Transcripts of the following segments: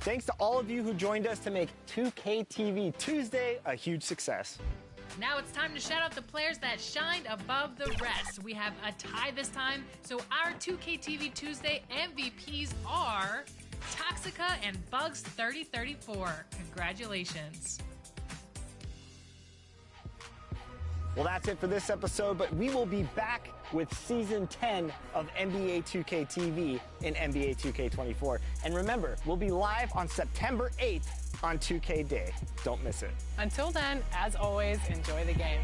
Thanks to all of you who joined us to make 2K TV Tuesday a huge success. Now it's time to shout out the players that shined above the rest. We have a tie this time, so our 2K TV Tuesday MVPs are Toxica and Bugs3034. Congratulations. Well, that's it for this episode, but we will be back with Season 10 of NBA 2K TV in NBA 2K24. And remember, we'll be live on September 8th on 2K Day. Don't miss it. Until then, as always, enjoy the game.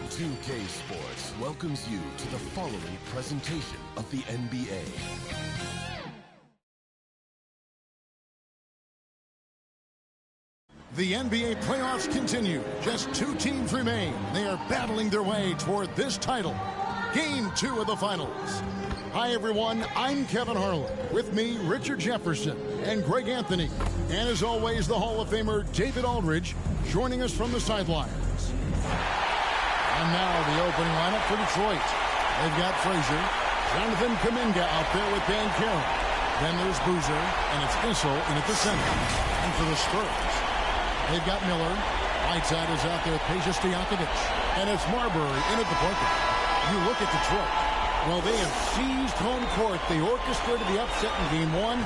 2K Sports welcomes you to the following presentation of the NBA. The NBA playoffs continue. Just 2 teams remain. They are battling their way toward this title. Game 2 of the finals. Hi, everyone. I'm Kevin Harlan. With me, Richard Jefferson and Greg Anthony. And as always, the Hall of Famer David Aldridge joining us from the sidelines. And now the opening lineup for Detroit. They've got Frazier, Jonathan Kuminga out there with Banchero. Then there's Boozer, and it's Issel in at the center. And for the Spurs, they've got Miller. Whiteside is out there with Peja Stojakovic. And it's Marbury in at the point guard. You look at Detroit. Well, they have seized home court. They orchestrated the upset in Game 1.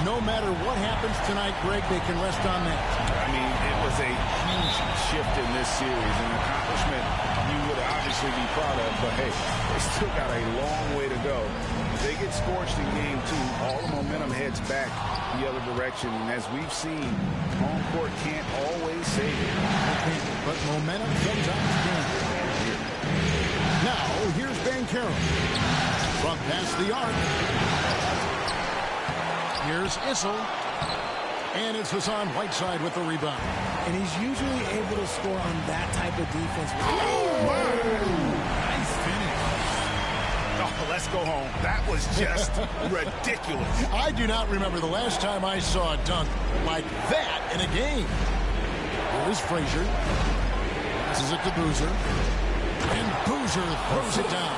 No matter what happens tonight, Greg, they can rest on that. I mean, it was a huge shift in this series, an accomplishment you would obviously be proud of, but hey, they still got a long way to go. If they get scorched in Game 2, all the momentum heads back the other direction, and as we've seen, home court can't always save it. Okay, but momentum sometimes can. Now, here's Banchero. From past the arc. Here's Issel. And it's Hassan Whiteside with the rebound. And he's usually able to score on that type of defense. Oh, nice finish. Oh, let's go home. That was just ridiculous. I do not remember the last time I saw a dunk like that in a game. Here's Frazier. This is it to Boozer. And Boozer throws it down.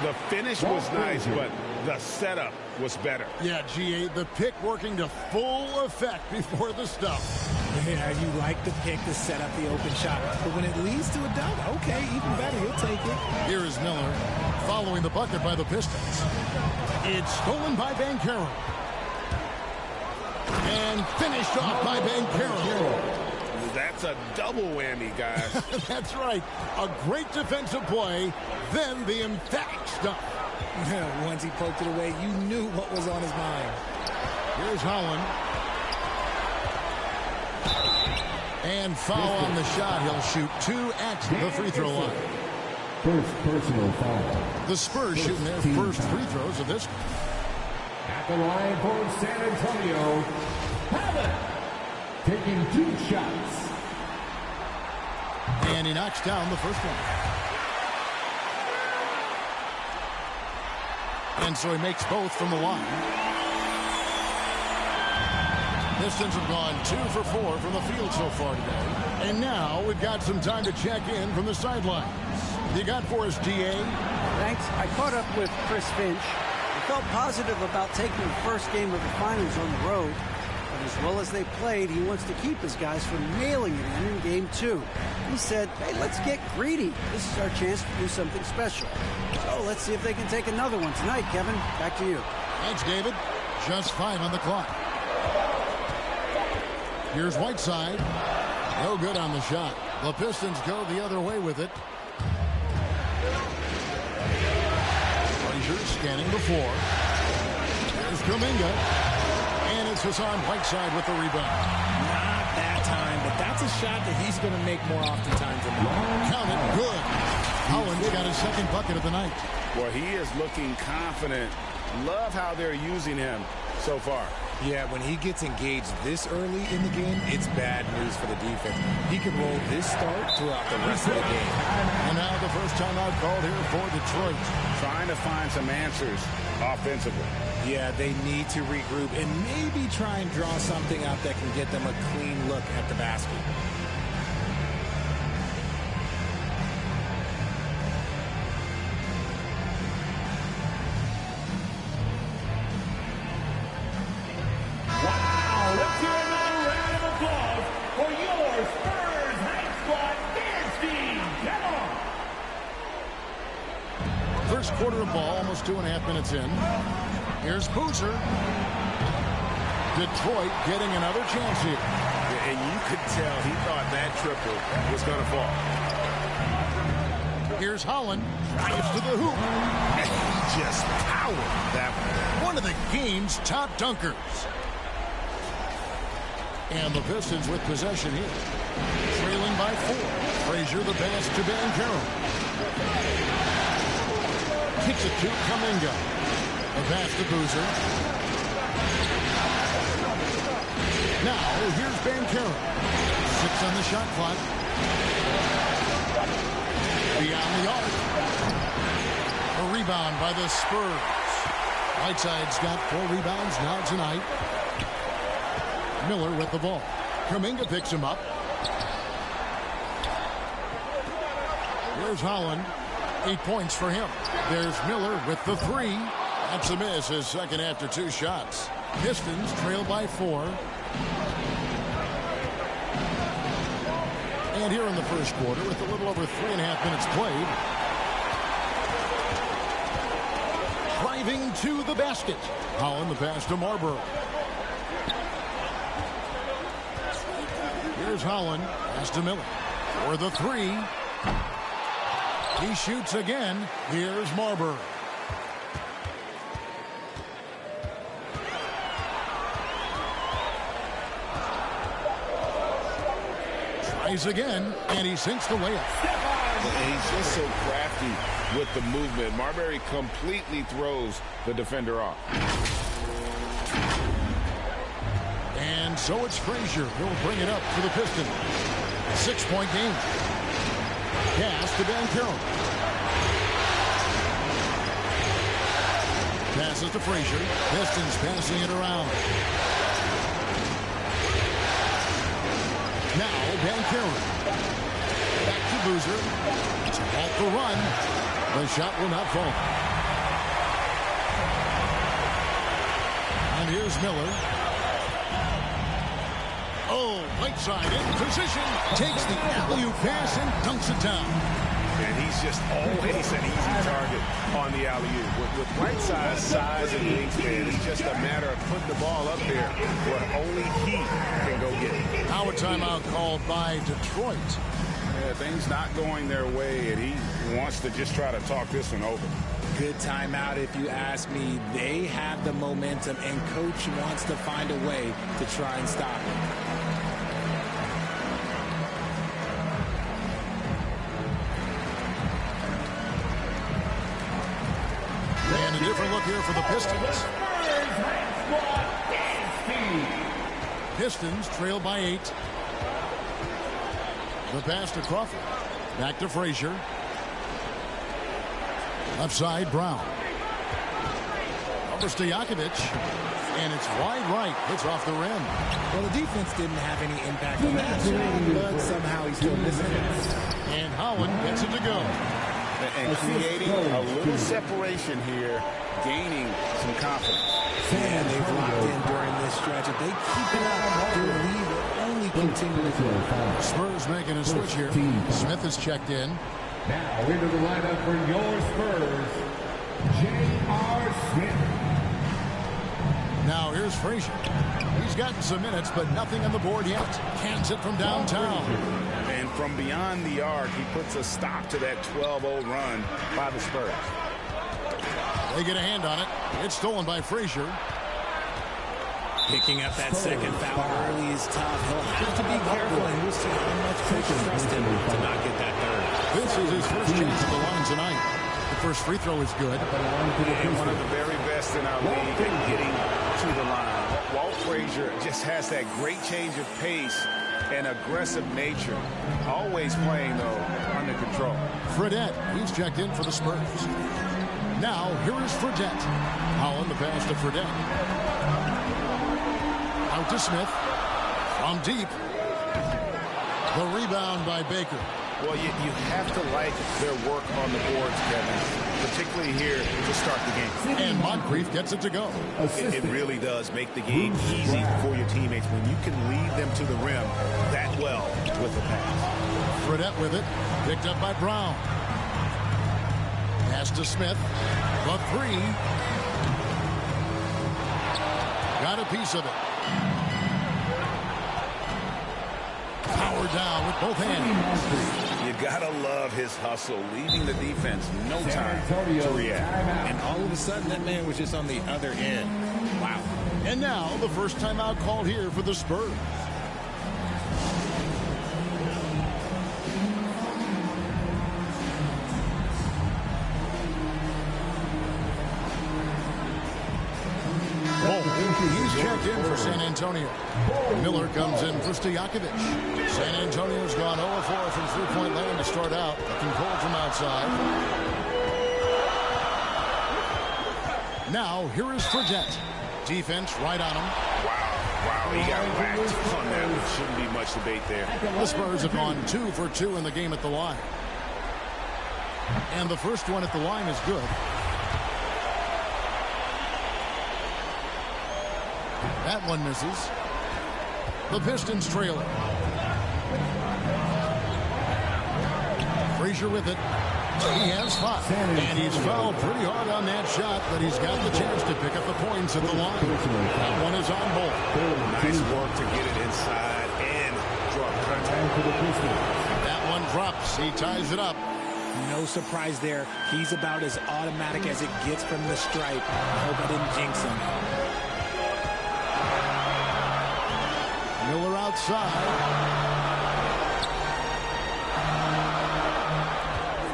The finish was nice, but the setup was better. Yeah, GA, the pick working to full effect before the stuff. Yeah, you like the pick to set up the open shot. But when it leads to a dunk, okay, even better, he'll take it. Here is Miller following the bucket by the Pistons. It's stolen by Banchero. And finished off by Banchero. That's a double whammy, guys. That's right. A great defensive play, then the emphatic stuff. Once he poked it away, you knew what was on his mind. Here's Holland. And foul on the shot. He'll shoot 2 at the free throw line. First personal foul. The Spurs shooting their first free throws of this. At the line for San Antonio, Havoc taking 2 shots. And he knocks down the first one. And so he makes both from the line. Pistons have gone 2 for 4 from the field so far today. And now we've got some time to check in from the sidelines. You got for us, DA? Thanks. I caught up with Chris Finch. He felt positive about taking the first game of the finals on the road. But as well as they played, he wants to keep his guys from nailing it in Game 2. He said, hey, let's get greedy. This is our chance to do something special. So let's see if they can take another one tonight, Kevin. Back to you. Thanks, David. Just 5 on the clock. Here's Whiteside. No good on the shot. The Pistons go the other way with it. Frazier scanning the floor. There's Kuminga. And it's Hassan Whiteside with the rebound. Not that time, but that's a shot that he's going to make more oftentimes than not. Count it. Good. Holland's got his second bucket of the night. Well, he is looking confident. Love how they're using him so far. Yeah, when he gets engaged this early in the game, it's bad news for the defense. He can roll this start throughout the rest of the game. And now the first timeout called here for Detroit. Trying to find some answers offensively. Yeah, they need to regroup and maybe try and draw something out that can get them a clean look at the basket. First quarter of ball, almost 2.5 minutes in. Here's Boozer. Detroit getting another chance here. And you could tell he thought that triple was going to fall. Here's Holland. Drives to the hoop. And he just powered that one. One of the game's top dunkers. And the Pistons with possession here. Trailing by 4. Frazier the pass to Banchero. Kicks it to Kuminga. The pass to Boozer. Now, here's Banchero. 6 on the shot clock. Beyond the arc. A rebound by the Spurs. Whiteside's got 4 rebounds now tonight. Miller with the ball. Kuminga picks him up. Here's Holland. 8 points for him. There's Miller with the 3. That's a miss, his second after 2 shots. Pistons trail by 4. And here in the first quarter, with a little over 3.5 minutes played. Driving to the basket. Holland the pass to Marbury. Here's Holland. Pass to Miller. For the 3. He shoots again. Here's Marbury. Tries again, and he sinks the layup. And he's just so crafty with the movement. Marbury completely throws the defender off. And so it's Frazier. He'll bring it up for the Pistons. 6-point game. Pass to Banchero. Passes to Frazier. Pistons passing it around. Now Banchero. Back to Boozer. To halt the run. The shot will not fall. And here's Miller. Oh, Whiteside in position. Takes the alley-oop pass and dunks it down. And he's just always an easy target on the alley-oop. With Whiteside's size and wingspan, it's just a matter of putting the ball up there where only he can go get it. Now a timeout called by Detroit. Yeah, things not going their way, and he wants to just try to talk this one over. Good timeout if you ask me. They have the momentum, and coach wants to find a way to try and stop it. And a different look here for the Pistons. Pistons trail by 8. The pass to Crawford. Back to Frazier. Left side, Brown. Over Stojakovic. And it's wide right. It's off the rim. Well, the defense didn't have any impact on that shot, but somehow he still missed it. And Holland gets it to go. And creating a little separation here, gaining some confidence. Man, they've locked in during this stretch. If they keep it up, their lead will only continue to grow. Spurs making a switch here. Smith is checked in. Now into the lineup for your Spurs, J.R. Smith. Now here's Frazier. He's gotten some minutes, but nothing on the board yet. Cans it from downtown. And from beyond the arc, he puts a stop to that 12-0 run by the Spurs. They get a hand on it. It's stolen by Frazier. Picking up that second foul early is tough. He'll have to be careful, and we'll see how much coach trusts him to not get that third. This is his first chance at the line tonight. The first free throw is good. And one of the very best in our league at getting to the line. Walt Frazier just has that great change of pace and aggressive nature. Always playing, though, under control. Fredette, he's checked in for the Spurs. Now, here is Fredette. Holland, the pass to Fredette. Out to Smith. From deep. The rebound by Baker. Well, you have to like their work on the boards, Kevin, particularly here to start the game. And Moncrief gets it to go. It really does make the game easy for your teammates when you can lead them to the rim that well with a pass. Fredette with it. Picked up by Brown. Pass to Smith. The three. Got a piece of it. Power down with both hands. You gotta love his hustle, leaving the defense no time to react. And all of a sudden, that man was just on the other end. Wow. And now, the first timeout called here for the Spurs. He's checked in for San Antonio. Miller comes in for Stojakovic. San Antonio's gone 0-4 from three-point land to start out. Looking cold from outside. Now, here is Fredette. Defense right on him. Wow, he got whacked on that. Shouldn't be much debate there. The Spurs have gone 2 for 2 in the game at the line. And the first one at the line is good. That one misses. The Pistons trail it. Frazier with it. He has 5. And he's fouled pretty hard on that shot, but he's got the chance to pick up the points at the line. That one is on both. Nice work to get it inside and draw contact. That one drops. He ties it up. No surprise there. He's about as automatic as it gets from the stripe. I hope I didn't jinx him. Miller outside.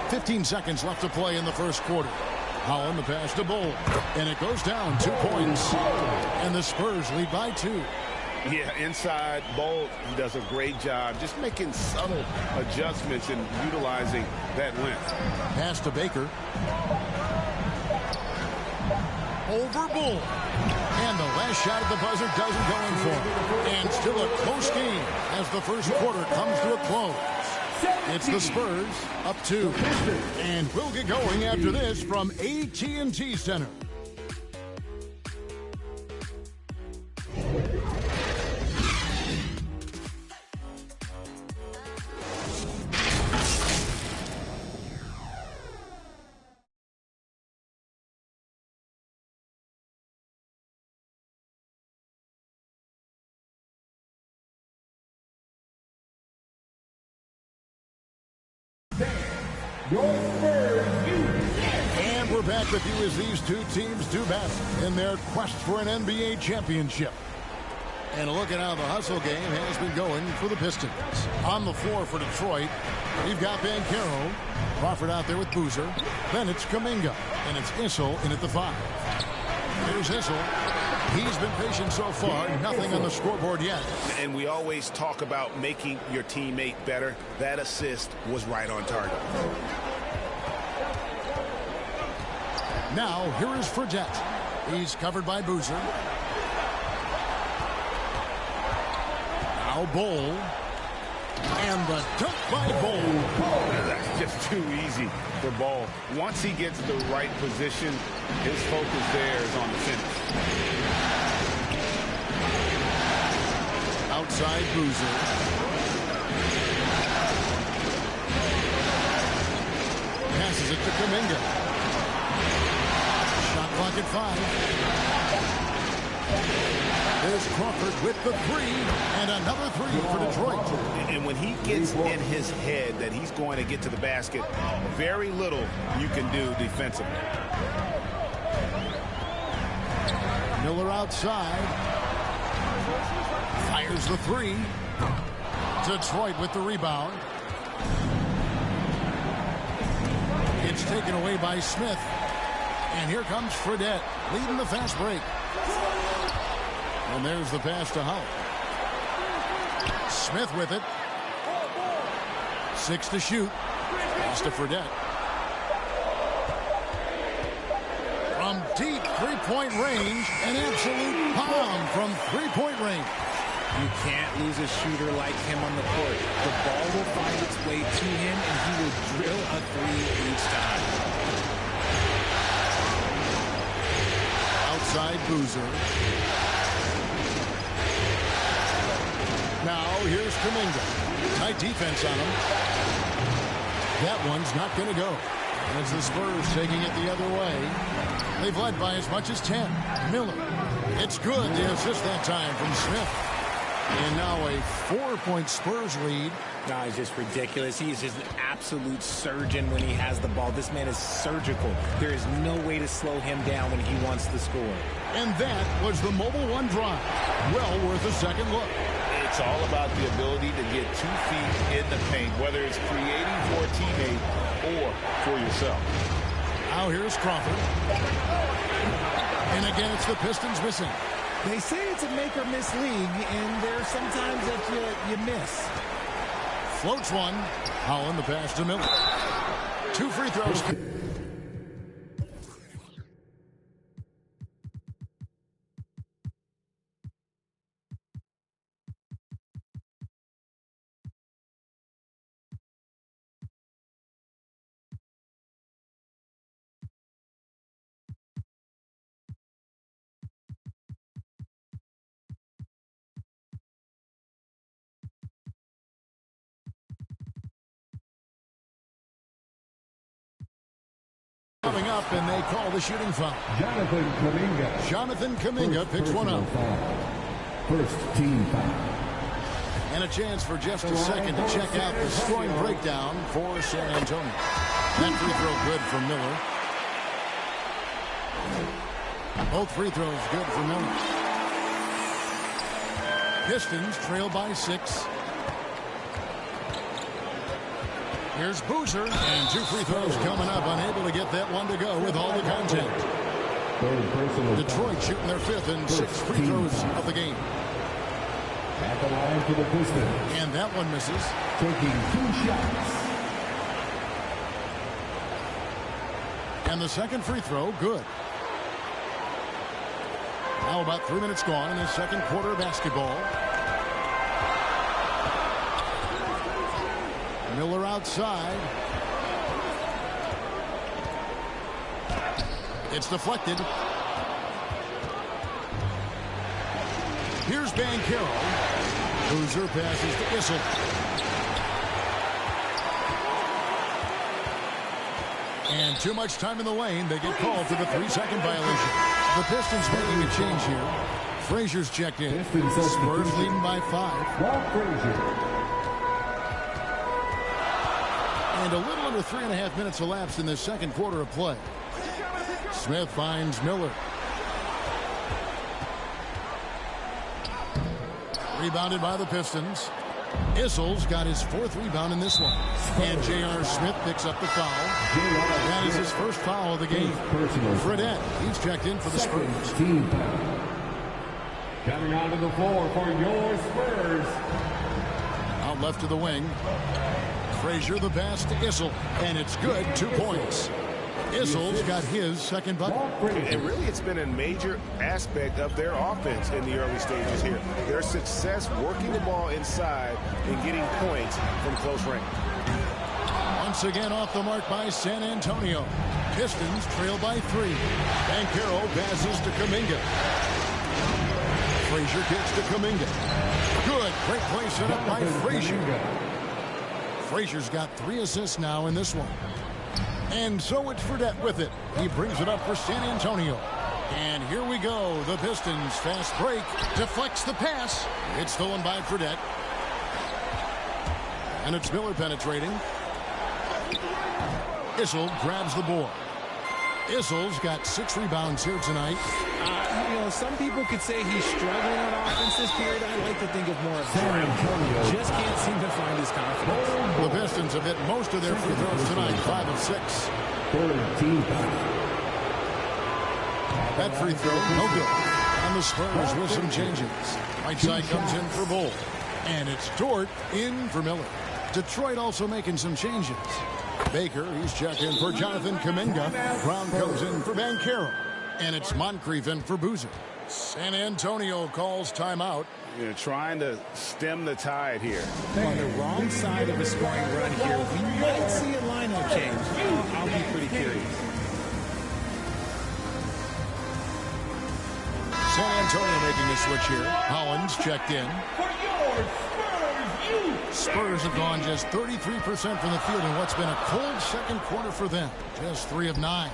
15 seconds left to play in the first quarter. Holland the pass to Bull. And it goes down 2 points. And the Spurs lead by 2. Yeah, inside, Bull does a great job just making subtle adjustments and utilizing that length. Pass to Baker. Over Bull. And the last shot at the buzzer doesn't go in for him. And still a close game as the first quarter comes to a close. It's the Spurs up 2. And we'll get going after this from AT&T Center. And we're back with you as these two teams do battle in their quest for an NBA championship. And a look at how the hustle game has been going for the Pistons. On the floor for Detroit, we've got Banchero. Crawford out there with Boozer. Then it's Kuminga. And it's Issel in at the 5. Here's Issel. He's been patient so far. Nothing on the scoreboard yet. And we always talk about making your teammate better. That assist was right on target. Now, here is Fredette. He's covered by Boozer. Now Bull. And the dunk by Bull. That's just too easy for Bull. Once he gets the right position, his focus there is on the finish. Outside Boozer. Passes it to Kuminga. Shot clock at 5. There's Crawford with the 3. And another 3 for Detroit. And when he gets in his head that he's going to get to the basket, very little you can do defensively. Miller outside. Fires the 3. Detroit with the rebound. It's taken away by Smith. And here comes Fredette leading the fast break. And there's the pass to Howell. Smith with it. 6 to shoot. Pass to Fredette. From deep three-point range, an absolute bomb from three-point range. You can't lose a shooter like him on the court. The ball will find its way to him, and he will drill a three each time. Outside Boozer. Now here's Kuminga. Tight defense on him. That one's not going to go. As the Spurs taking it the other way. They've led by as much as 10. Miller. It's good. The assist that time from Smith. And now a 4-point Spurs lead. No, it's just ridiculous. He is just an absolute surgeon when he has the ball. This man is surgical. There is no way to slow him down when he wants to score. And that was the Mobile One drive. Well worth a second look. It's all about the ability to get 2 feet in the paint, whether it's creating for a teammate or for yourself. Now here's Crawford. And again, it's the Pistons missing. They say it's a make-or-miss league, and there are sometimes that you miss. Floats one. Holland the pass to Miller. 2 free throws. Coming up, and they call the shooting foul. Jonathan Kuminga picks one up. First team foul. And a chance for just a second to check out the scoring breakdown for San Antonio. That free throw good for Miller. Both free throws good for Miller. Pistons trail by 6. Here's Boozer, and 2 free throws coming up, unable to get that one to go with all the content. Detroit shooting their 5th and 6th free throws of the game. At the line for the Pistons. And that one misses. Taking 2 shots. And the second free throw, good. Now about 3 minutes gone in the second quarter of basketball. Miller outside. It's deflected. Here's Banchero. Boozer passes to Issel. And too much time in the lane. They get called for the 3-second violation. The Pistons making a change here. Frazier's checked in. Spurs leading by 5. Walt Frazier. And a little under 3.5 minutes elapsed in this second quarter of play. Smith finds Miller. Rebounded by the Pistons. Issel's got his 4th rebound in this one. And J.R. Smith picks up the foul. That is his first foul of the game. Fredette, he's checked in for the Spurs. Coming onto the floor for your Spurs. Out left to the wing. Frazier the pass to Issel, and it's good. 2 points. Issel's got his second bucket. And really, it's been a major aspect of their offense in the early stages here. Their success working the ball inside and getting points from close range. Once again off the mark by San Antonio. Pistons trail by 3. Banchero passes to Kuminga. Frazier kicks to Kuminga. Good. Great play set up by Frazier. Frazier's got 3 assists now in this one. And so it's Fredette with it. He brings it up for San Antonio. And here we go. The Pistons fast break. Deflects the pass. It's stolen by Fredette. And it's Miller penetrating. Issel grabs the board. Issel's got 6 rebounds here tonight. Some people could say he's struggling on offense this period. I like to think of more of that. Just can't seem to find his confidence. The Pistons have hit most of their free throws tonight, 5 of 6. That free throw, no good. On And the Spurs with some changes. Whiteside comes in for Bull. And it's Dort in for Miller. Detroit also making some changes. Baker, he's checked in for Jonathan Kuminga. Brown comes in for Banchero. And it's Moncrief in for Boozer. San Antonio calls timeout. You're trying to stem the tide here. On the wrong side of a scoring run here, we might see a lineup change. I'll be pretty curious. San Antonio making a switch here. Hollins checked in. Spurs have gone just 33% from the field in what's been a cold second quarter for them. Just 3 of 9.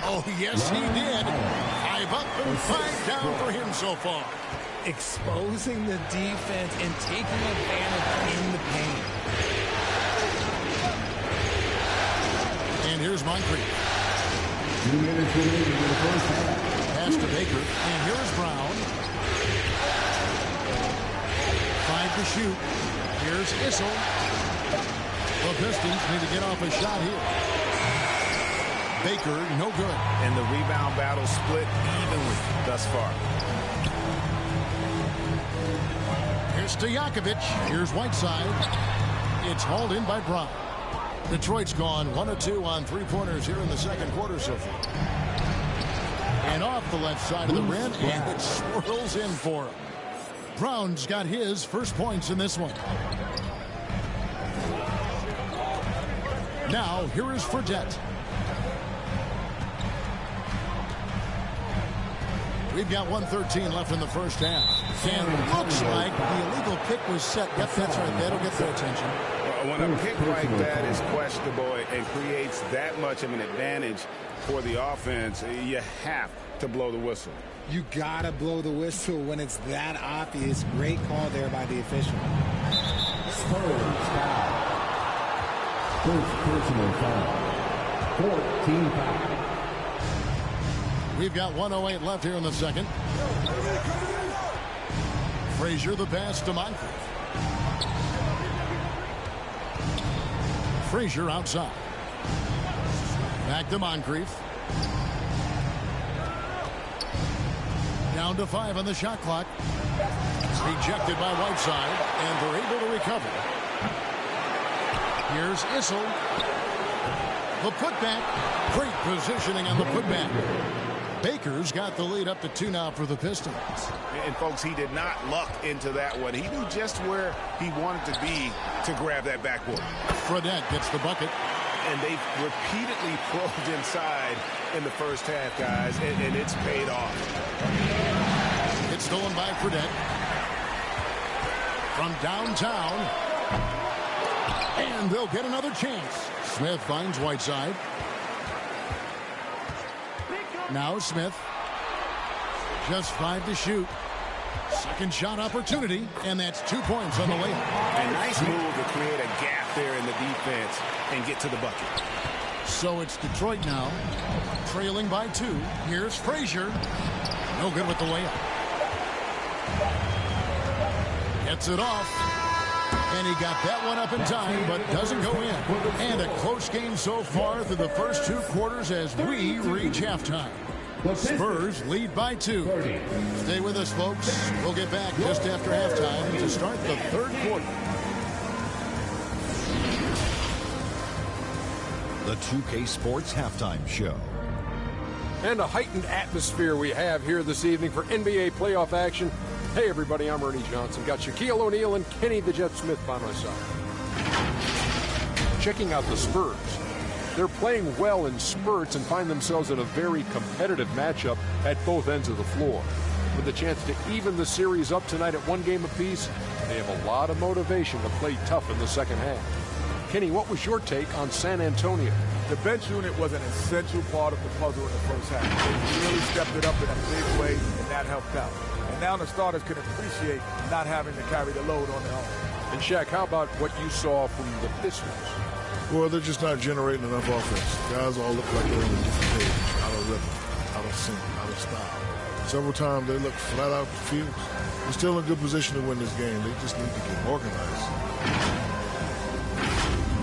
Oh, yes, he did. 5 up and 5 down for him so far. Exposing the defense and taking advantage in the paint. And here's Moncrief. 2 minutes remaining in the first half. Pass to Baker. And here's Brown. 5 to shoot. Here's Issel. The Pistons need to get off a shot here. Baker, no good. And the rebound battle split evenly thus far. Here's Stojakovic. Here's Whiteside. It's hauled in by Brown. Detroit's gone 1 of 2 on 3-pointers here in the second quarter so far. And off the left side of the rim, and it swirls in for him. Brown's got his first points in this one. Now, here is Fredette. We've got 1:13 left in the first half. And it looks like the illegal pick was set. Yep, that's right. That'll get their attention. When a pick like that is questionable and creates that much of an advantage for the offense, you have to blow the whistle. You gotta blow the whistle when it's that obvious. Great call there by the official. Spurs foul. First personal foul. 14 foul. We've got 1:08 left here in the second. Frazier the pass to Moncrief. Frazier outside. Back to Moncrief. Down to 5 on the shot clock. Rejected by Whiteside, and they're able to recover. Here's Issel. The putback. Great positioning on the putback. Baker's got the lead up to 2 now for the Pistons. And, folks, he did not luck into that one. He knew just where he wanted to be to grab that backboard. Fredette gets the bucket. And they've repeatedly probed inside in the first half, guys, and it's paid off. It's stolen by Fredette. From downtown. And they'll get another chance. Smith finds Whiteside. Now Smith. Just 5 to shoot. Second shot opportunity, and that's 2 points on the layup. A nice move to create a gap there in the defense and get to the bucket. So it's Detroit now, trailing by 2. Here's Frazier. No good with the layup. Gets it off. And he got that one up in time, but doesn't go in. And a close game so far through the first 2 quarters as we reach halftime. Spurs lead by 2. Stay with us, folks. We'll get back just after halftime to start the third quarter. The 2K Sports Halftime Show. And a heightened atmosphere we have here this evening for NBA playoff action. Hey, everybody, I'm Ernie Johnson. Got Shaquille O'Neal and Kenny the Jet Smith by my side. Checking out the Spurs. They're playing well in spurts and find themselves in a very competitive matchup at both ends of the floor. With a chance to even the series up tonight at 1 game apiece, they have a lot of motivation to play tough in the second half. Kenny, what was your take on San Antonio? The bench unit was an essential part of the puzzle in the first half. They really stepped it up in a big way, and that helped out. And now the starters can appreciate not having to carry the load on their own. And Shaq, how about what you saw from the Pistons? Well, they're just not generating enough offense. Guys all look like they're on a different page, out of rhythm, out of sync, out of style. Several times they look flat out confused. They're still in a good position to win this game. They just need to get organized.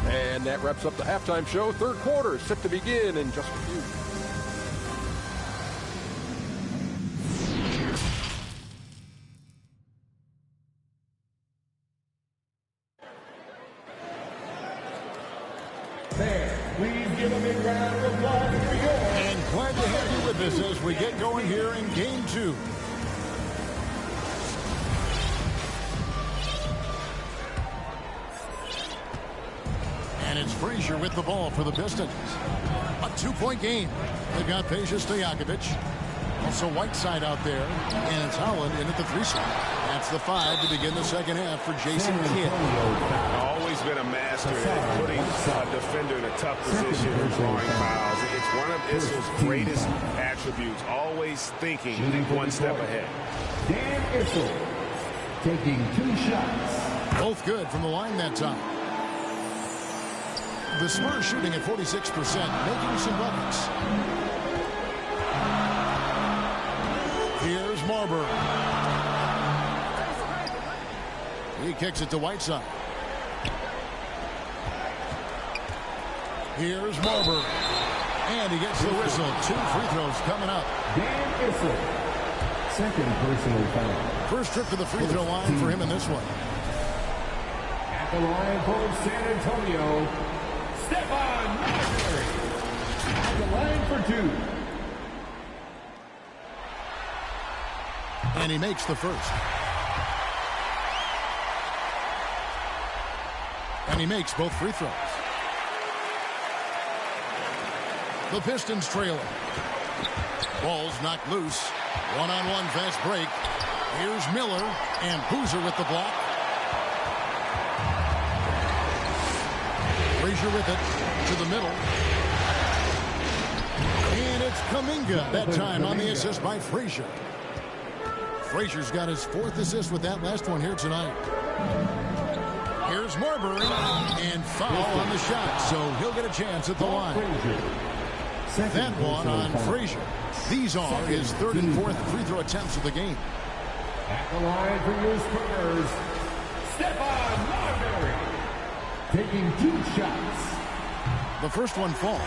And that wraps up the halftime show. Third quarter is set to begin in just a few. give a big round of applause for yours. And glad to have you with us as we get going here in Game 2. And it's Frazier with the ball for the Pistons. A 2-point game. They've got Peja Stojakovic. Also Whiteside out there. And it's Holland in at the 3 spot. That's the 5 to begin the second half for Jason Kidd. Always been a master at putting a defender in a tough position and drawing fouls. It's one of Issel's greatest attributes. Always thinking one step ahead. Dan Issel taking 2 shots. Both good from the line that time. The Spurs shooting at 46%, making some buckets. Here's Marbury. He kicks it to Whiteside. Here's Marbury. And he gets the whistle. 2 free throws coming up. Dan Issel, second personal foul. First trip to the free throw line for him in this one. At the line for San Antonio, Stephon Marbury. At the line for 2. And he makes the first. And he makes both free throws. The Pistons trailing. Ball's knocked loose. One-on-one fast break. Here's Miller and Boozer with the block. Frazier with it to the middle. And it's Kuminga that time on the assist by Frazier. Frazier's got his 4th assist with that last one here tonight. Here's Marbury and foul on the shot, so he'll get a chance at the line. That one on Frazier. These are his 3rd and 4th free throw attempts of the game. At the line for your Spurs, Stephon Marbury taking 2 shots. The first one falls.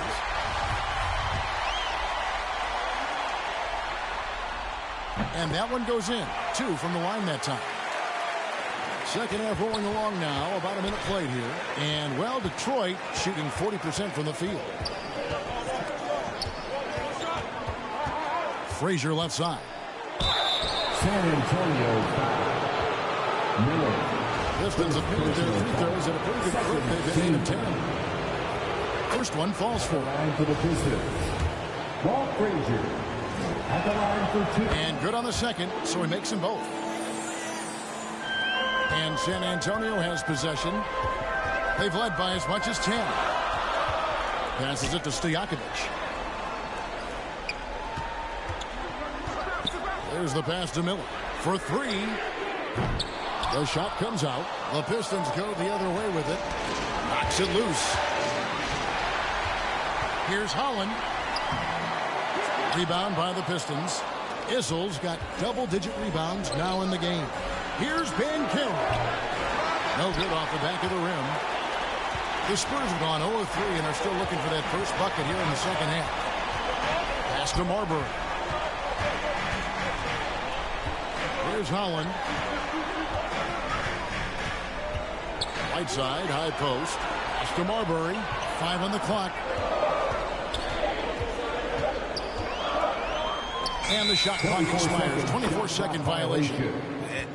And that one goes in. 2 from the line that time. Second half rolling along now. About a minute played here. And, well, Detroit shooting 40% from the field. Frazier left side. San Antonio foul. Miller. Pistons have made their free throws at a pretty good clip. They've been 8 of 10. First one falls for line for the Pistons. Walt Frazier at the line for 2. And good on the second, so he makes them both. And San Antonio has possession. They've led by as much as 10. Passes it to Stojakovic. There's the pass to Miller for 3. The shot comes out. The Pistons go the other way with it. Knocks it loose. Here's Holland. Rebound by the Pistons. Issel's got double-digit rebounds now in the game. Here's Banchero. No good off the back of the rim. The Spurs have gone 0-3 and are still looking for that first bucket here in the second half. Pass to Marbury. Here's Holland. Whiteside, high post. Pass to Marbury. 5 on the clock. And the shot clock expires. 24-second violation.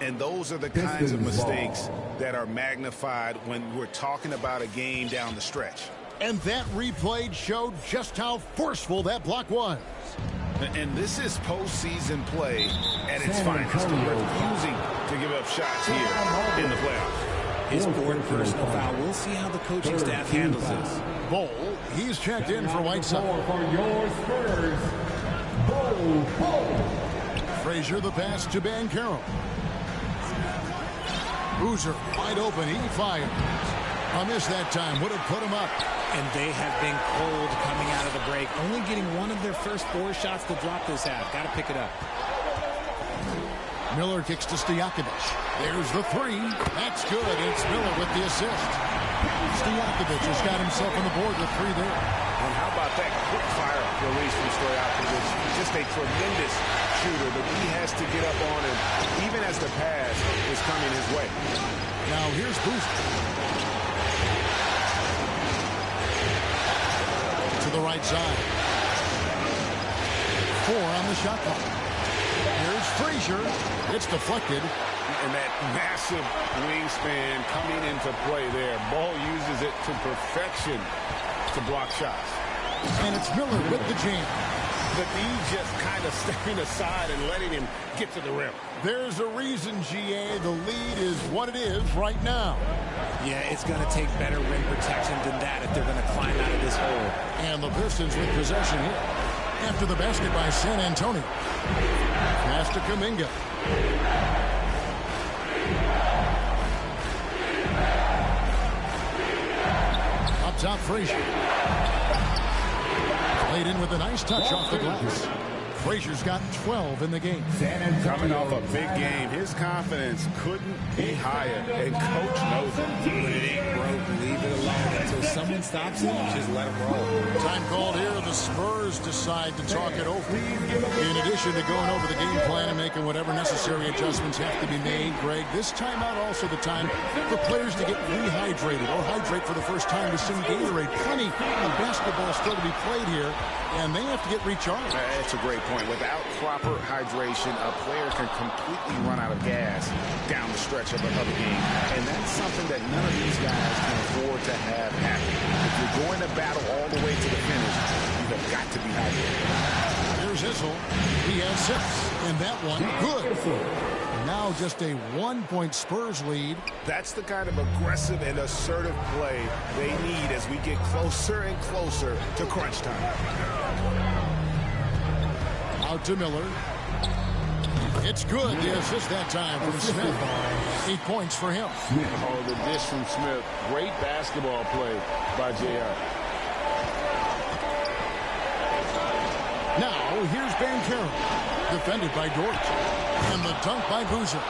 And those are the kinds of mistakes that are magnified when we're talking about a game down the stretch. And that replay showed just how forceful that block was. And this is postseason play at its finest. Refusing to give up shots here in the playoffs. His 4th personal foul. We'll see how the coaching staff handles this. Bol, he's checked in for Whiteside. For your Spurs, Bol. Frazier the pass to Banchero. Boozer wide open. He fires. A miss that time would have put him up. And they have been cold coming out of the break. Only getting one of their first 4 shots to drop this half. Got to pick it up. Miller kicks to Stojakovic. There's the 3. That's good. It's Miller with the assist. Stojakovic has got himself on the board with 3 there. And how about that quick fire release from Stojakovic? Just a tremendous shooter, but he has to get up on him even as the pass is coming his way. Now here's Boozer. To the right side. 4 on the shot clock. Here's Frazier. It's deflected. And that massive wingspan coming into play there. Ball uses it to perfection to block shots. And it's Miller with the jam. But he's just kind of stepping aside and letting him get to the rim. There's a reason, GA, the lead is what it is right now. Yeah, it's going to take better rim protection than that if they're going to climb out of this hole. And the Pistons with possession here. After the basket by San Antonio. Pass to Kuminga. Up top, Frazier. Played in with a nice touch off the glass. Frazier's got 12 in the game. Coming off a big game, his confidence couldn't be higher, and Coach knows it. When it ain't broke, leave it alone. Until someone stops it, just let him roll. Time called here. The Spurs decide to talk it over. In addition to going over the game plan and making whatever necessary adjustments have to be made, Greg, this timeout also the time for players to get rehydrated or hydrate for the first time with some Gatorade. Plenty of basketball still to be played here, and they have to get recharged. That's a great point. Without proper hydration, a player can completely run out of gas down the stretch of another game. And that's something that none of these guys can afford to have happen. If you're going to battle all the way to the finish, you have got to be hydrated. Here's Issel. He has 6, and that one good. Now just a 1-point Spurs lead. That's the kind of aggressive and assertive play they need as we get closer and closer to crunch time. Out to Miller. It's good. The assist that time from Smith. 8 points for him. Oh, the dish from Smith. Great basketball play by JR. Now, here's Banchero. Defended by Dort. And the dunk by Boozer.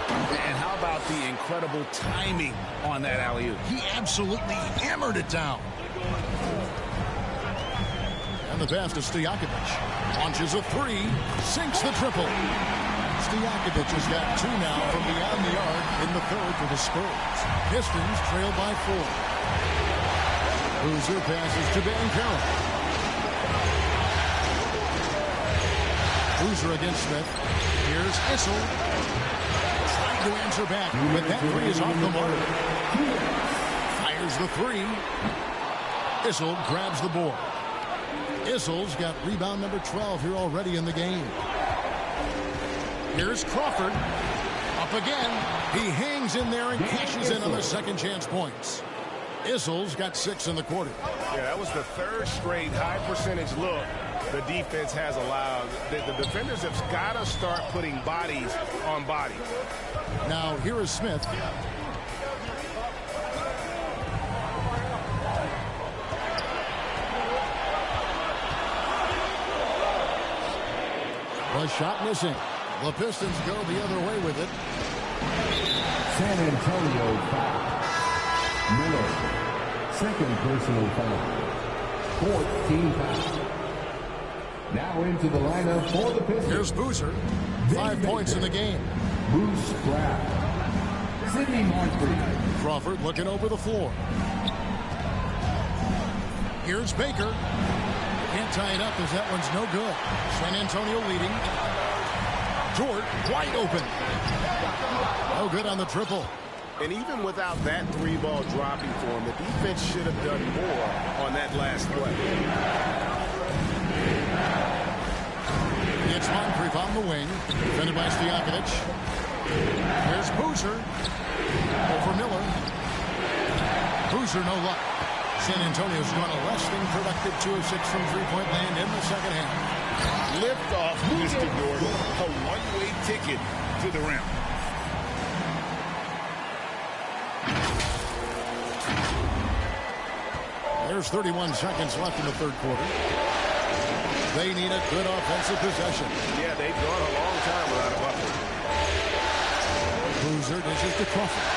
And how about the incredible timing on that alley-oop? He absolutely hammered it down. And the pass to Stojakovic. Launches a 3. Sinks the triple. Stojakovic has got 2 now from beyond the arc in the third for the Spurs. Pistons trail by 4. Boozer passes to Banchero. Boozer against Smith. Here's Issel. Trying to answer back, but that 3 is off the mark. Fires the 3. Issel grabs the board. Issel's got rebound number 12 here already in the game. Here's Crawford. Up again. He hangs in there and cashes in on the second chance points. Issel's got 6 in the quarter. Yeah, that was the 3rd straight high percentage look the defense has allowed. The defenders have got to start putting bodies on bodies. Now here is Smith. The shot missing. The Pistons go the other way with it. San Antonio foul. Miller, second personal foul. 14 fouls. Now into the lineup for the Pistons. Here's Boozer. 5 points in the game. Bruce Brown. Sidney Moncrief. Crawford looking over the floor. Here's Baker. Can't tie it up as that one's no good. San Antonio leading. Dort wide open. No good on the triple. And even without that 3-ball dropping for him, the defense should have done more on that last play. It's Moncrief on the wing. Defended by Stojakovic. Here's Boozer. Over Miller. Boozer no luck. San Antonio's gone a less than productive 2 of 6 from three-point land in the second half. Lift off, Mr. Gordon. A one-way ticket to the rim. There's 31 seconds left in the third quarter. They need a good offensive possession. Yeah, they've gone a long time without a bucket. Boozer dishes to Crawford.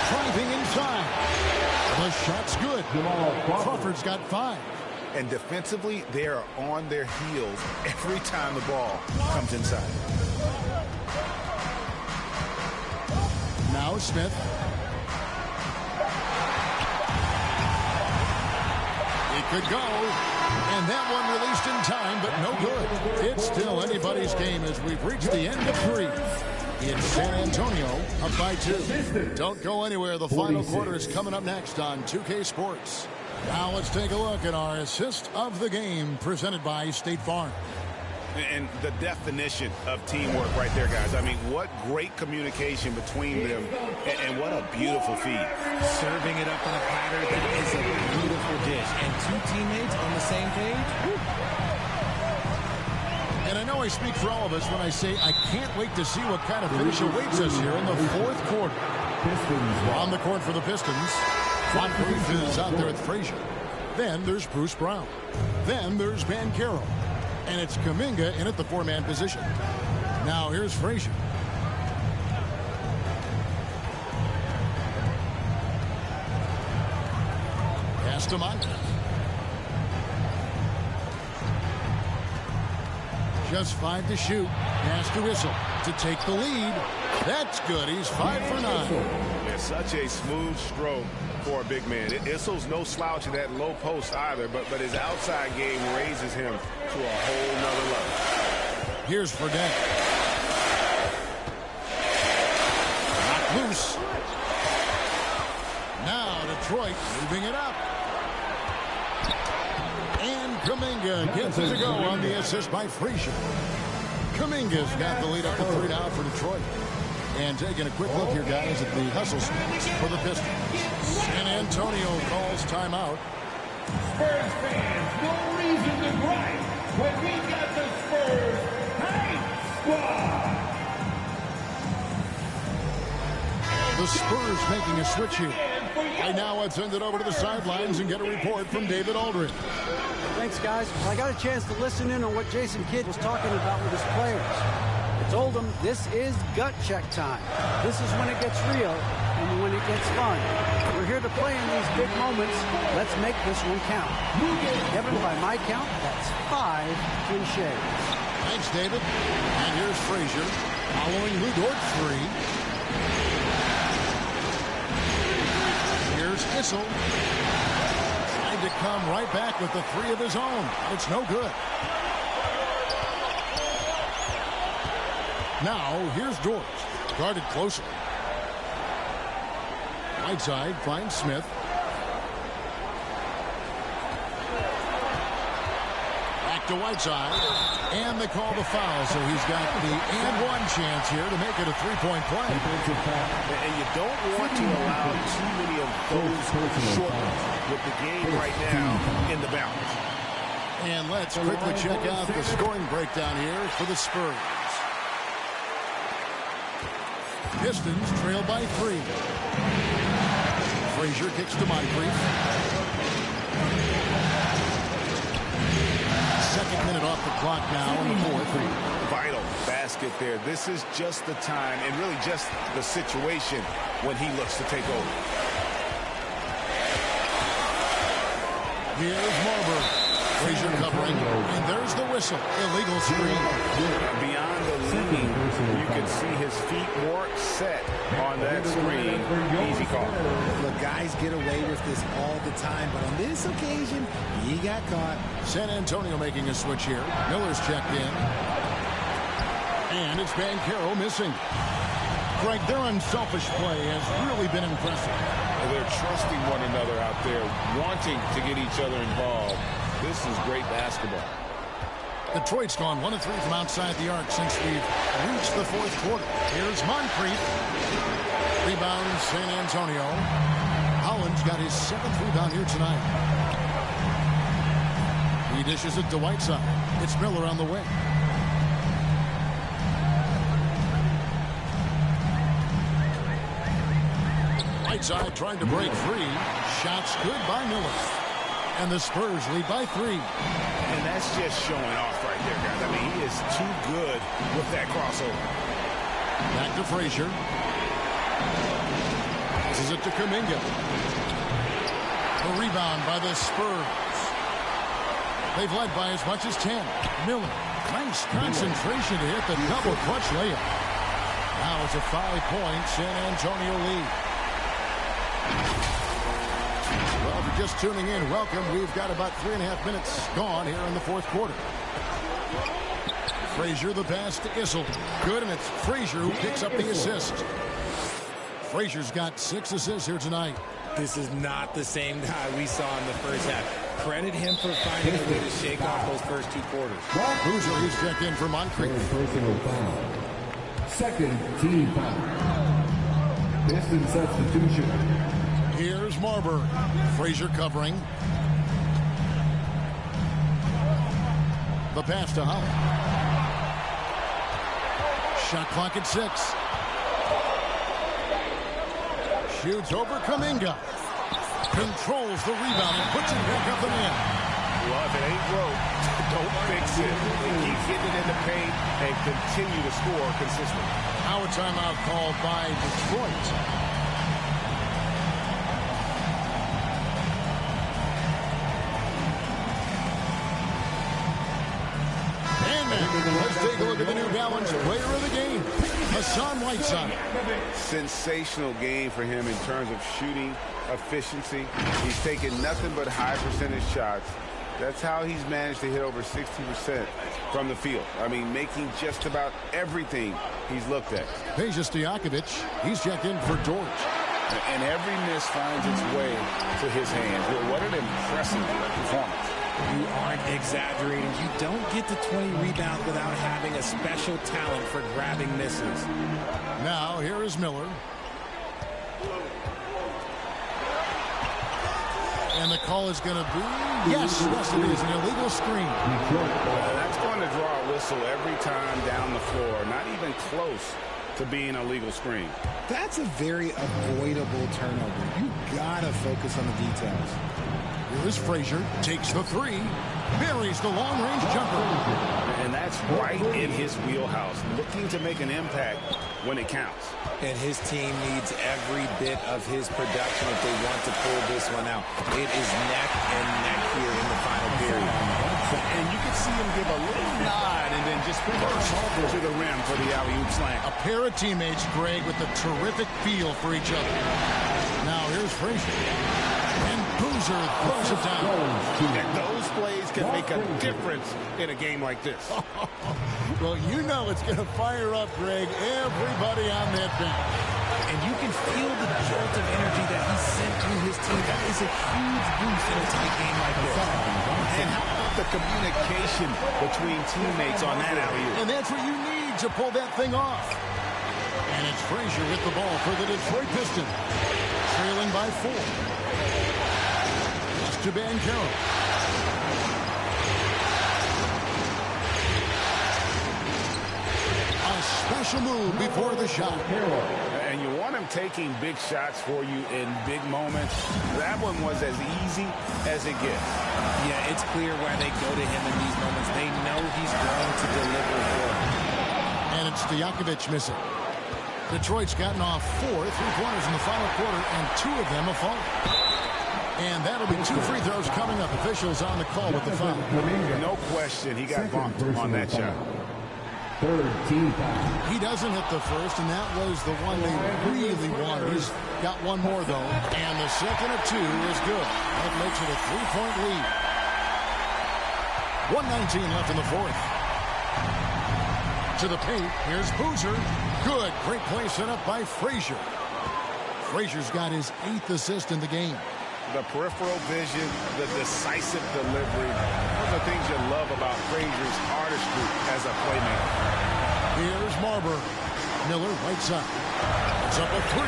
Driving inside. The shot's good. Crawford's got 5. And defensively, they are on their heels every time the ball comes inside. Now Smith. could go. And that one released in time, but no good. It's still anybody's game as we've reached the end of 3. It's San Antonio up by 2. Don't go anywhere. The final quarter is coming up next on 2K Sports. Now let's take a look at our assist of the game presented by State Farm. And the definition of teamwork right there, guys. I mean, what great communication between them, and what a beautiful feed. Serving it up on a platter, that is a beautiful dish. And 2 teammates on the same page. Woo. And I know I speak for all of us when I say I can't wait to see what kind of finish awaits us here in the 4th quarter. On the court for the Pistons, Moncrief is out there with Frazier. Then there's Bruce Brown. Then there's Banchero. And it's Kuminga in at the 4-man position. Now here's Frazier. Pass to Moncrief. Just 5 to shoot. Pass to Issel to take the lead. That's good. He's 5 for 9. It's such a smooth stroke for a big man. Issel's no slouch at that low post either, but his outside game raises him to a whole nother level. Here's Fredette. Knocked loose. Now Detroit moving it up. And Kuminga gets it to go on the assist by Frazier. Kuminga's got the lead up to 3 now for Detroit. And taking a quick look here, guys, at the hustle stats for the Pistons. San Antonio calls timeout. Spurs fans, no reason to gripe when we got the Spurs Hype Squad. The Spurs making a switch here. Right now, let's send it over to the sidelines and get a report from David Aldridge. Thanks, guys. Well, I got a chance to listen in on what Jason Kidd was talking about with his players. I told them this is gut check time. This is when it gets real and when it gets fun. We're here to play in these big moments. Let's make this one count. Kevin, by my count, that's 5 clean shaves. Thanks, David. And here's Frazier following Lou Dort 3. Here's Issel. Trying to come right back with the 3 of his own. It's no good. Now, here's Dort. Guarded closely. Whiteside finds Smith. Back to Whiteside. And they call the foul, so he's got the and-one chance here to make it a 3-point play. And you don't want to allow too many of those short ones with the game right now in the balance. And let's quickly check out the scoring breakdown here for the Spurs. Pistons trail by 3. Frazier kicks to Moncrief. 2nd minute off the clock now in the 4th. Vital basket there. This is just the time and really just the situation when he looks to take over. Here's Marbury. Frazier covering, and there's the whistle. Illegal screen. Beyond the lean, you can see his feet more set on that screen. Easy call. The guys get away with this all the time, but on this occasion, he got caught. San Antonio making a switch here. Miller's checked in. And it's Banchero missing. Greg, their unselfish play has really been impressive. They're trusting one another out there, wanting to get each other involved. This is great basketball. Detroit's gone 1 of 3 from outside the arc since we've reached the 4th quarter. Here's Moncrief. Rebound, San Antonio. Holland's got his 7th rebound here tonight. He dishes it to Whiteside. It's Miller on the wing. Whiteside trying to break free. Shots good by Miller. And the Spurs lead by 3. And that's just showing off right there, guys. I mean, he is too good with that crossover. Back to Frazier. Passes it to Kuminga. The rebound by the Spurs. They've led by as much as 10. Miller. Nice concentration to hit the double clutch layup. Now it's a 5-point San Antonio lead. Well, if you're just tuning in, welcome. We've got about 3.5 minutes gone here in the fourth quarter. Frazier, the pass to Issel. Good, and it's Frazier who picks up the assist. Frazier's got 6 assists here tonight. This is not the same guy we saw in the first half. Credit him for finding a way to shake off those first 2 quarters. Boozer, he's checked in for Moncrief. Personal foul. Second team foul. Pistons substitution. Here's Marbury. Frazier covering. The pass to Holland. Shot clock at 6. Shoots over Kuminga. Controls the rebound and puts it back up and in. Well, if it ain't broke, don't fix it. Keep getting it in the paint and continue to score consistently. Now a timeout called by Detroit. Let's take a look at the New Balance player of the game, Hassan Whiteside. Sensational game for him in terms of shooting efficiency. He's taken nothing but high percentage shots. That's how he's managed to hit over 60% from the field. I mean, making just about everything he's looked at. Peja Stojakovic, he's checked in for George. And every miss finds its way to his hands. Well, what an impressive performance. You aren't exaggerating. You don't get to 20 rebounds without having a special talent for grabbing misses. Now, here is Miller. And the call is going to be, yes, it is an illegal screen. That's going to draw a whistle every time down the floor. Not even close to being a legal screen. That's a very avoidable turnover. You got to focus on the details. Here's Frazier, takes the 3, buries the long-range jumper. And that's right in his wheelhouse, looking to make an impact when it counts. And his team needs every bit of his production if they want to pull this one out. It is neck and neck here in the final period. And you can see him give a little nod and then just burst to the rim for the alley-oop slam. A pair of teammates, Greg, with a terrific feel for each other. Now here's Frazier. And Boozer throws it down. And those plays can make a difference in a game like this. Well, you know it's going to fire up, Greg, everybody on that bench. And you can feel the jolt of energy that he sent through his team. That is a huge boost in a tight game like this. And how about the communication between teammates on that alley-oop? And that's what you need to pull that thing off. And it's Frazier with the ball for the Detroit Pistons, trailing by 4. To Banchero. A special move before the shot. And you want him taking big shots for you in big moments. That one was as easy as it gets. Yeah, it's clear why they go to him in these moments. They know he's going to deliver for them. And it's Stojakovic missing. Detroit's gotten off 4 3-pointers in the final quarter, and 2 of them have fallen. And that'll be 2 free throws coming up. Officials on the call with the foul. No question, he got bumped on that shot. Third team foul. He doesn't hit the first, and that was the one they really wanted. He's got one more, though. And the second of 2 is good. That makes it a 3-point lead. 1:19 left in the fourth. To the paint, here's Boozer. Good. Great play set up by Frazier. Frazier's got his 8th assist in the game. The peripheral vision, the decisive delivery. Those are things you love about Frazier's artistry as a playmaker. Here's Marbury. Miller, right side. It's up a 3.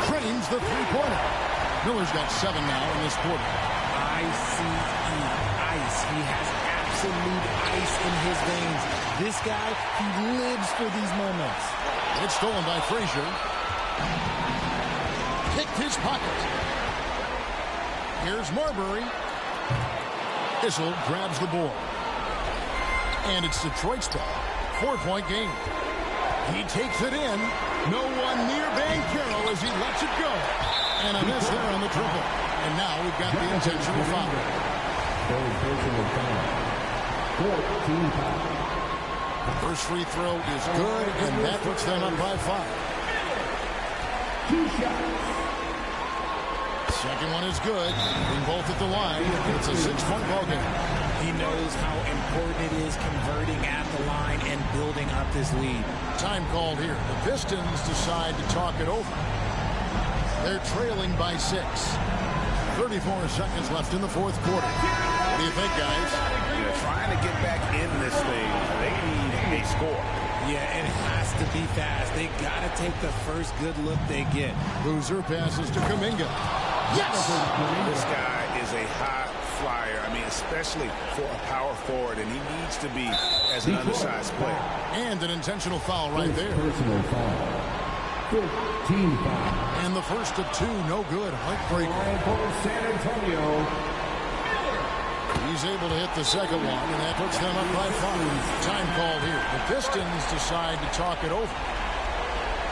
Cranes the 3-pointer. Miller's got 7 now in this quarter. I-C-E, ice. He has absolute ice in his veins. This guy, he lives for these moments. It's stolen by Frazier. Picked his pocket. Here's Marbury. Issel grabs the ball. And it's Detroit's ball. 4-point game. He takes it in. No one near Banchero as he lets it go. And a miss there on the triple. And now we've got the intentional foul. The first free throw is good, and that puts them up by 5. 2 shots. Second one is good. Being both at the line. It's a 6-point ball game. He knows how important it is converting at the line and building up his lead. Time called here. The Pistons decide to talk it over. They're trailing by 6. 34 seconds left in the fourth quarter. What do you think, guys? They're trying to get back in this thing. They need a score. Yeah, it has to be fast. They got to take the first good look they get. Boozer passes to Kuminga. Yes! This guy is a high flyer. I mean, especially for a power forward, and he needs to be as an undersized player. And an intentional foul right there. Personal foul. 15 foul. And the first of 2, no good. Heartbreak. San Antonio. He's able to hit the second one, and that puts them up by 5. Time called here. The Pistons decide to talk it over.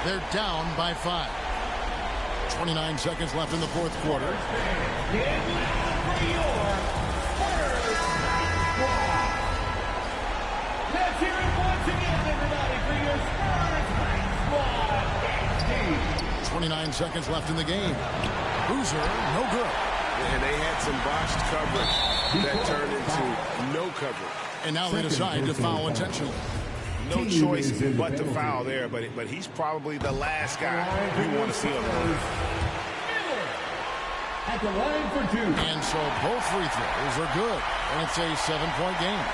They're down by 5. 29 seconds left in the fourth quarter. Let's hear it once again, everybody, for your Spurs. 29 seconds left in the game. Boozer, no good. And they had some botched coverage that turned into no coverage. And now they decide to foul intentionally. No choice but to foul there, but he's probably the last guy we want to see on the line. At the line for 2. And so both free throws are good. And it's a 7-point game.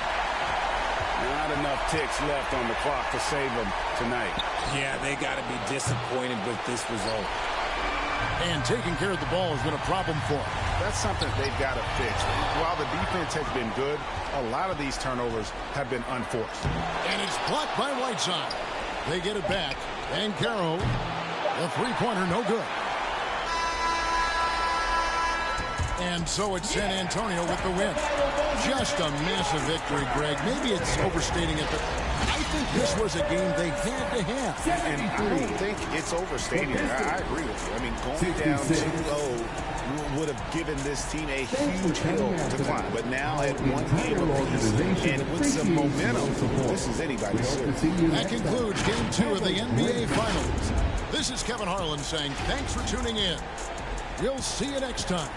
Not enough ticks left on the clock to save them tonight. Yeah, they got to be disappointed with this result. And taking care of the ball has been a problem for them. That's something they've got to fix. While the defense has been good, a lot of these turnovers have been unforced. And it's blocked by Whiteside. They get it back. Banchero, the three-pointer, no good. And so it's San Antonio with the win. Just a massive victory, Greg. Maybe it's overstating it, but I think this was a game they had to have. And I don't think it's overstating it. I agree with you. I mean, going down 2-0 would have given this team a huge hill to climb. But now at one game apiece and with some momentum, this is anybody's series. That concludes Game 2 of the NBA Finals. This is Kevin Harlan saying thanks for tuning in. We'll see you next time.